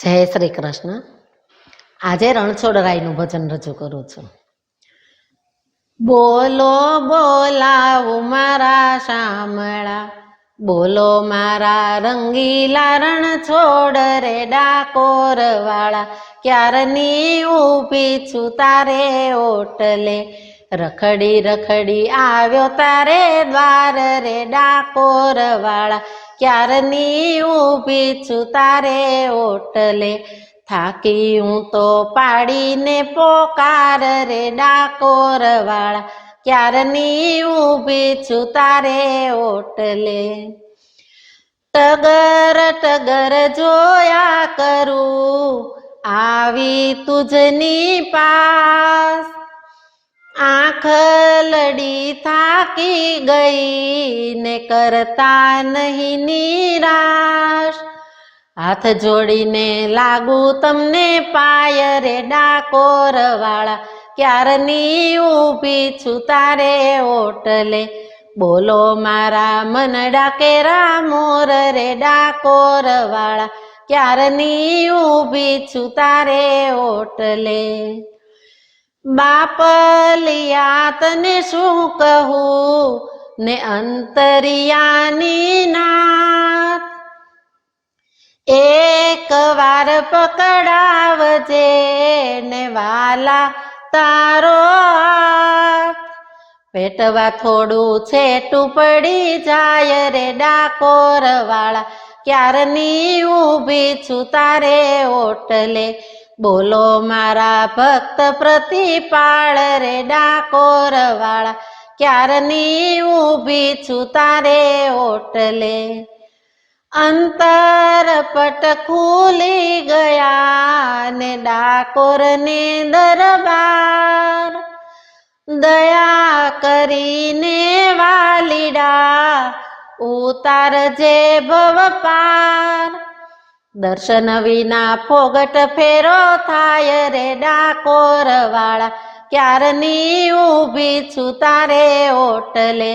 જય શ્રી કૃષ્ણ. આજે રણછોડરાયનું ભજન રજૂ કરું છું. બોલો બોલાવું મારા શામળા, બોલો મારા રંગીલા રણછોડ રે ડાકોર વાળા, ક્યારની ઊભી છું તારે ઓટલે, રખડી રખડી આવ્યો તારે દ્વાર રે ડાકોર વાળા, ક્યારની ઊભી છું તારે ઓટલે, થાકી હું તો પાડીને પોકાર રે ડાકોર વાળા, ક્યારની ઊભી છું તારે ઓટલે. ટગર ટગર જોયા કરું આવી તુજની પાસ, આંખ લડી થાકી ગઈ ને કરતા નહીં નિરાશ, હાથ જોડીને લાગુ તમને પાય રે ડાકોર વાળા, ક્યારની ઊભી છું તારે ઓટલે, બોલો મારા મનડા કેરા મોર રે ડાકોર વાળા, ક્યારની ઊભી છું તારે ઓટલે. બાપલિયા તને શું કહું ને અંતરિયાની નાથ, એક વાર પકડાવજે ને વાલા તારો હાથ, પેટવા થોડું છેટું પડી જાય રે ડાકોર વાળા, ક્યારની ઊભી છું તારે ઓટલે, બોલો મારા ભક્ત પ્રતિપાળ રે ડાકોર વાળા, ક્યારની ઊભી છું તારે ઓટલે. અંતરપટ ખુલી ગયા ને ડાકોર ને દરબાર, દયા કરીને વાલીડા ઉતારજે ભવ પાર, દર્શન વિના ફોગટ ફેરો થાય રે ડાકોર વાળા, ક્યારની ઊભી છું તારે ઓટલે,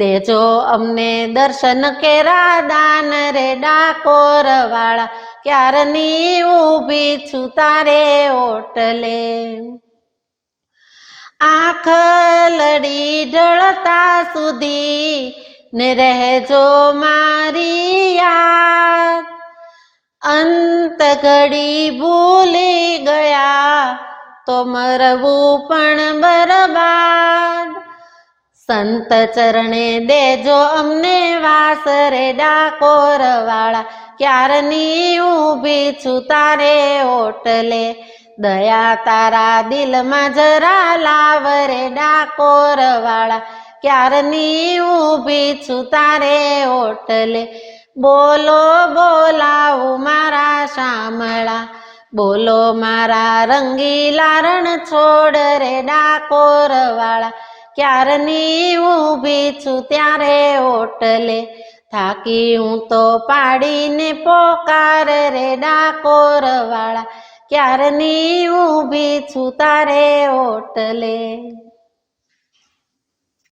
દેજો અમને દર્શન કેરા દાન રે ડાકોર વાળા, ક્યારની ઊભી છું તારે ઓટલે. આંખ લડી ઢળતા સુધી ને રહેજો મારી યાદ, અંત ઘડી ભૂલી ગયા તો મરવું પણ બરબાદ, સંત ચરણે દેજો અમને વાસ રે ડાકોર વાળા, ક્યારની ઊભી છું તારે ઓટલે, દયા તારા દિલમાં જરા લાવ રે ડાકોર વાળા, ક્યારની ઊભી છું તારે ઓટલે, બોલો બોલાવું મારા શામળા, બોલો મારા રંગીલા રણછોડ રે ડાકોર વાળા, ક્યારની ઊભી છું ત્યારે ઓટલે, થાકી હું તો પાડીને પોકાર રે ડાકોર વાળા, ક્યારની ઊભી છું તારે ઓટલે.